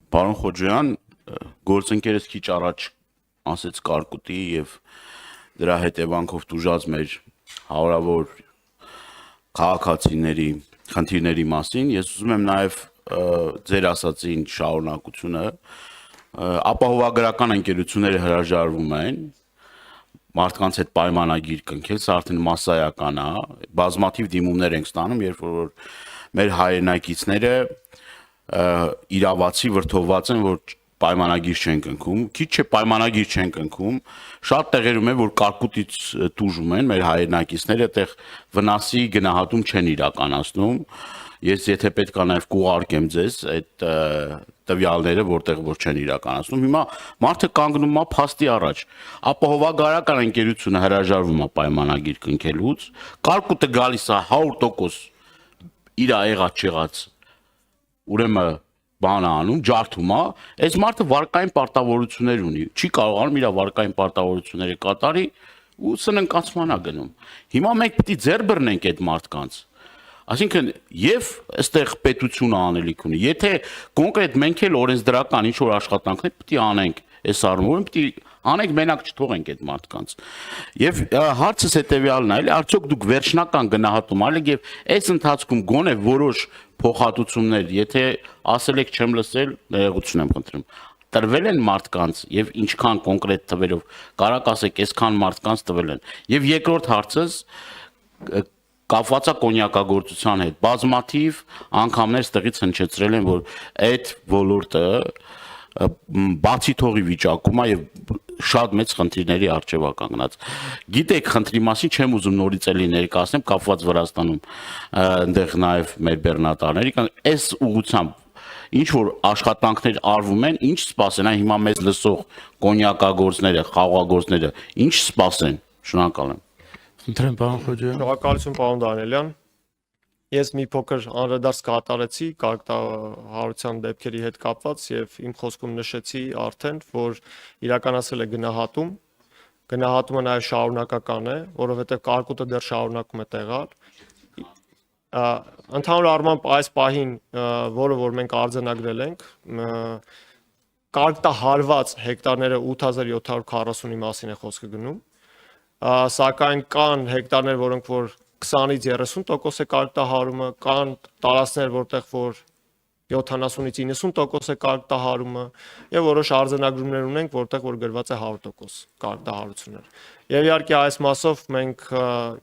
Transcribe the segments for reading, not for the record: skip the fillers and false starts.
Պարոն Խոջյան, գործընկերս քիչ առաջ ասեց կարկուտի եւ դրա հետևանքով տուժած մեր հարավոր քաղաքացիների խնդիրների մասին, ես ուզում եմ նաեւ ձեր ասածին շարունակությունը ապահովագրական ընկերությունները հրաժարվում են մարդկանց հետ պայմանագիր կնքել, սա արդեն մասսայական է, բազմաթիվ դիմումներ ենք ստանում, երբ որ մեր հայրենակիցները իրավացի վրդովված են, որ պայմանագիր չեն կնքում, քիչ չէ պայմանագիր չեն կնքում, շատ տեղերում է, որ կարկուտից տուժում են մեր հայրենակիցները, այդտեղ վնասի գնահատում չեն իրականացնում, ես եթե պետք է նաև կուղարկեմ ձեզ այդ տվյալները, որտեղ որ չեն իրականացնում, հիմա մարդը կանգնում է փաստի առաջ, ապահովագրական ընկերությունը հրաժարվում է պայմանագիր կնքելուց, կարկուտը գալիս է 100% իր եղած չեղած ուրեմն բանը անում, ջարդում է, այս մարդը վարկային պարտավորություններ ունի, չի կարողանում իր վարկային պարտավորությունները կատարի ու սննկացման է գնում։ Հիմա մենք պետք է ձեռ բռնենք այդ մարդկանց։ Այսինքն եւ այստեղ պետությունը անելիք ունի։ Եթե կոնկրետ մենք էլ օրենսդրական ինչ որ աշխատանքներ պետք է անենք, այս առումով պետք է անենք, մենակ չթողենք այդ մարդկանց։ Եւ հարցս հետեւյալն է, արդյոք դուք վերջնական գնահատում արեք եւ այս ընթացքում գոնե որոշ փոխհատուցումներ, եթե ասել եք չեմ լսել, ներողություն եմ խնդրում, տրվել են մարդկանց եւ ինչքան կոնկրետ թվերով կարակ ասեք, այսքան մարդկանց տվել են։ Եվ երկրորդ հարցս կապված է կոնյակագործության հետ։ Բազմաթիվ անգամներ ստեղից հնչեցրել են, որ այդ ոլորտը բացի թողի վիճակում է եւ շատ մեծ խնդիրների առջեւ է կանգնած։ Գիտեք, խնդրի մասին չեմ ուզում նորից էլի ներկայացնեմ, կապված Վրաստանում այնտեղ նաեւ մեր բեռնատարների կան, այս ուղղությամբ ինչ որ աշխատանքներ արվում են, ինչ սպասեն, հիմա մեզ լսող կոնյակագործները, խաղաղագործները, ինչ սպասեն։ Շնորհակալ եմ։ Խնդրեմ, պարոն Խոջյան։ Շնորհակալություն, պարոն Դանիելյան։ Ես մի փոքր անդրադարձ կատարեցի կարգտահարության դեպքերի հետ կապված եւ իմ խոսքում նշեցի արդեն, որ իրականացել է գնահատում, գնահատումը նաեւ շարունակական է, որովհետեւ կարկուտը դեռ շարունակում է տեղալ։ Ընդհանուր առմամբ այս պահին, որը որ մենք արձանագրել ենք, կարգտահարված հեկտարները 8740-ի մասին է խոսքը գնում, սակայն կան հեկտարներ, որոնք որ 20-ից 30% է կարգտահարումը, կան տարածքներ, որտեղ որ 70-ից 90% է կարգտահարումը եւ որոշ արձանագրումներ ունենք, որտեղ որ գրված է 100% կարգտահարություններ։ Եվ իհարկե այս մասով մենք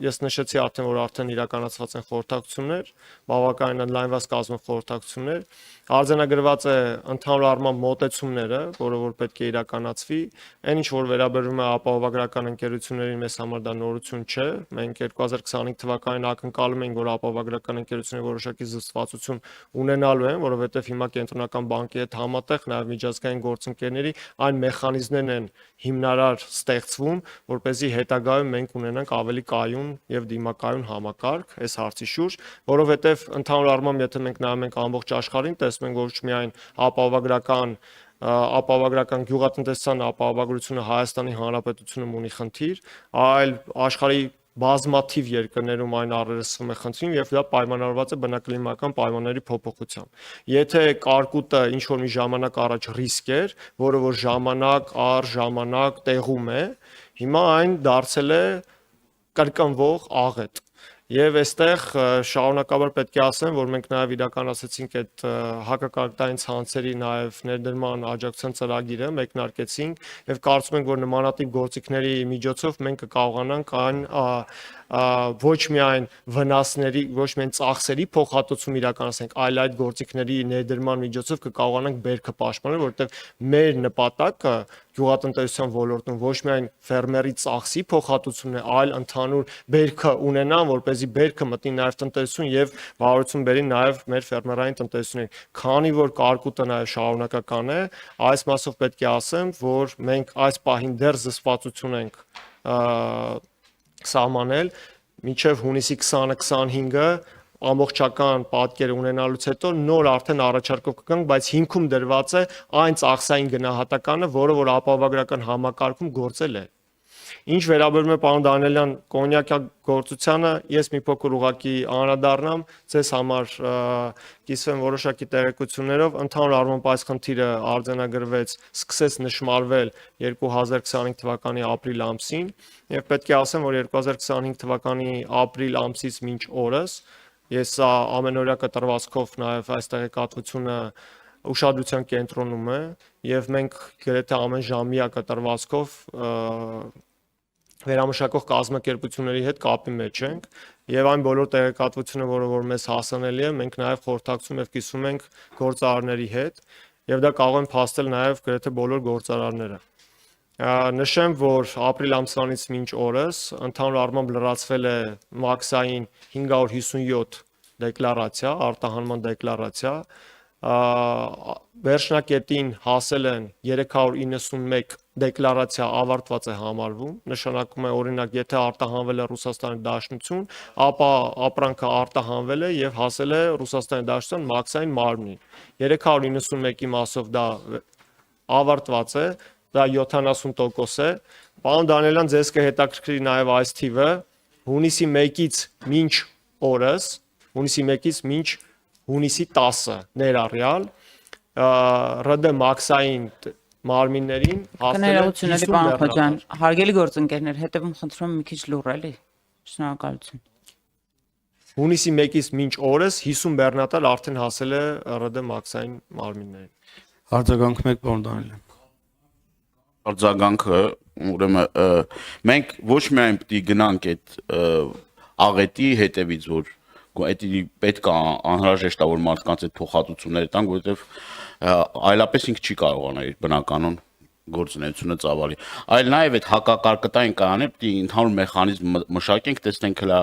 ես նշեցի արդեն, որ արդեն իրականացված են խորհրդակցություններ, բավականին ընդլայնված կազմով խորհրդակցություններ, արձանագրված է ընդհանուր առմամբ մոտեցումները, որը որ պետք է իրականացվի, այն ինչ որ վերաբերում է ապահովագրական ընկերություններին, մեզ համար դա նորություն չէ։ Մենք 2025 թվականին ակնկալում ենք, որ ապահովագրական ընկերությունները որոշակի զսպվածություն ունենալու են, որովհետև հիմա կենտրոնական բանկի հետ համատեղ նաև միջազգային գործընկերների այն մեխանիզմներն են հիմնարար ստեղծվում, որպեսզի հետագայում մենք ունենանք ավելի կայուն եւ դիմակայուն համակարգ այս հարցի շուրջ, որովհետեւ ընդհանուր առմամբ եթե մենք նայում ենք ամբողջ աշխարհին, տեսնում ենք, որ ոչ միայն ապահովագրական գյուղատնտեսության ապահովագրությունը Հայաստանի Հանրապետությունում ունի խնդիր, այլ աշխարհի բազմաթիվ երկրներում այն առերեսվում է խնդրին եւ դա պայմանավորված է բնակլիմայական պայմանների փոփոխությամբ։ Եթե կարկուտը ինչ որ մի ժամանակ առաջ ռիսկ էր, որը որ ժամանակ առ ժամանակ տեղում է, հիմա այն դարձել է կրկնվող աղետ։ Եվ այստեղ շարունակաբար պետք է ասեմ, որ մենք նաև իրականացրեցինք այդ հակակարգտային ցանցերի նաև ներդրման աջակցության ծրագիրը, մեկնարկեցինք եւ կարծում ենք, որ նմանատիպ գործիքների միջոցով մենք կկարողանանք այն ոչ միայն վնասների, ոչ միայն ծախսերի փոխհատուցում իրականացնենք, այլ այդ գործիքների ներդրման միջոցով կկարողանանք բերքը պաշտպանել, որովհետեւ մեր նպատակը գյուղատնտեսության ոլորտում ոչ միայն ֆերմերի ծախսի փոխհատուցումն է, այլ ընդհանուր բերքը ունենան, որպեսզի բերքը մտնի նաև տնտեսություն եւ վարություն բերի նաև մեր ֆերմերային տնտեսություններին։ Քանի որ կարկուտը նաև շարունակական է, այս մասով պետք է ասեմ, որ մենք այս պահին դեռ զսպվածություն ենք սահմանել մինչև հունիսի 20-25-ը ամբողջական պատկերը ունենալուց հետո նոր արդեն առաջարկով կգանք, բայց հիմքում դրված է այն ծախսային գնահատականը, որը որ ապահովագրական համակարգում գործել է։ Ինչ վերաբերում է պարոն Դանիելյան կոնյակագործությանը, ես մի փոքր ուղղակի անդրադառնամ, ձեզ համար կիսվեմ որոշակի տեղեկություններով, ընդհանուր առմամբ այս խնդիրը արձանագրվեց, սկսեց նշմարվել 2025 թվականի ապրիլ ամսին, եւ պետք է ասեմ, որ 2025 թվականի ապրիլ ամսից մինչ օրս ես սա ամենօրյա կտրվածքով նաեւ այս տեղեկատվությունը ուշադրության կենտրոնում է եւ մենք գրեթե ամեն ժամյա կտրվածքով վերամշակող կազմակերպությունների հետ կապի մեջ ենք եւ այն բոլոր տեղեկատվությունը, որը մեզ հասանելի է, մենք նաեւ խորհրդակցում եւ կիսում ենք գործարարների հետ եւ դա կարող են փաստել նաեւ գրեթե բոլոր գործարարները։ Նշեմ, որ ապրիլ ամսվանից մինչ օրս ընդհանուր առմամբ լրացվել է մաքսային 557 դեկլարացիա, արտահանման դեկլարացիա, վերջնակետին հասել են 391 դեկլարացիա ավարտված է համարվում, նշանակում է օրինակ, եթե արտահանվել է Ռուսաստանի Դաշնություն, ապա ապրանքը արտահանվել է եւ հասել է Ռուսաստանի Դաշնության մաքսային մարմնին։ 391-ի մասով դա ավարտված է, դա 70% է։ Պարոն Դանիելյան, ձեզ կհետաքրքրի նաեւ այս թիվը, հունիսի 1-ից մինչ օրս, հունիսի 1-ից մինչ հունիսի 10-ը ներառյալ ՌԴ մաքսային մարմիններին հասել է 50 պարոն Խոջյան, հարգելի գործընկերներ, հետևում խնդրում եմ մի քիչ լուռ էլի։ Շնորհակալություն։ Հունիսի 1-ից մինչ օրս 50 բեռնատար արդեն հասել է ՌԴ մաքսային մարմիններին։ Արձագանք մեկ պարոն Դանիելյան։ Արձագանքը, ուրեմն մենք ոչ միայն պետք է գնանք այդ աղետի հետևից, որ Էդի պետք է անհրաժեշտ է որ մարդկանց այդ փոխհատուցումները տանք, որովհետև այլապես ինքը չի կարողանա իր բնականon գործունեությունը ծավալի։ Այլ նաև այդ հակակարկտային կայանը պետք է ընդհանուր մեխանիզմ մշակենք, տեսնենք հլա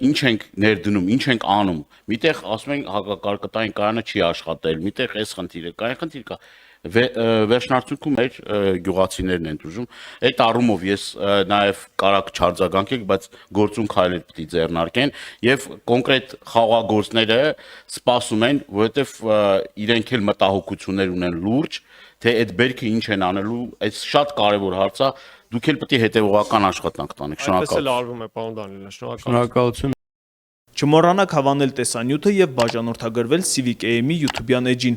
ինչ ենք ներդնում, ինչ ենք անում։ Միտեղ ասում են հակակարկտային կայանը չի աշխատել, միտեղ էս խնդիրը կա, այն խնդիր կա։ Վերջնարդյունքում մեր գյուղացիներն են դժում։ Այդ առումով ես նաև կարակ չարձագանքեք, բայց գործուն քայլեր պետք է ձեռնարկեն եւ կոնկրետ խաղաղագործները սպասում են, որովհետեւ իրենք էլ մտահոգություններ ունեն լուրջ, թե այդ բերքը ինչ են անելու, այս շատ կարեւոր հարց է, դուք էլ պետք է հետեւողական աշխատանք տանեք։ Այդպես էլ արվում է, պարոն Դանիելյան, Շնորհակալություն։ Չմոռանաք հավանել տեսանյութը եւ բաժանորդագրվել Civic AM-ի YouTube-յան էջին։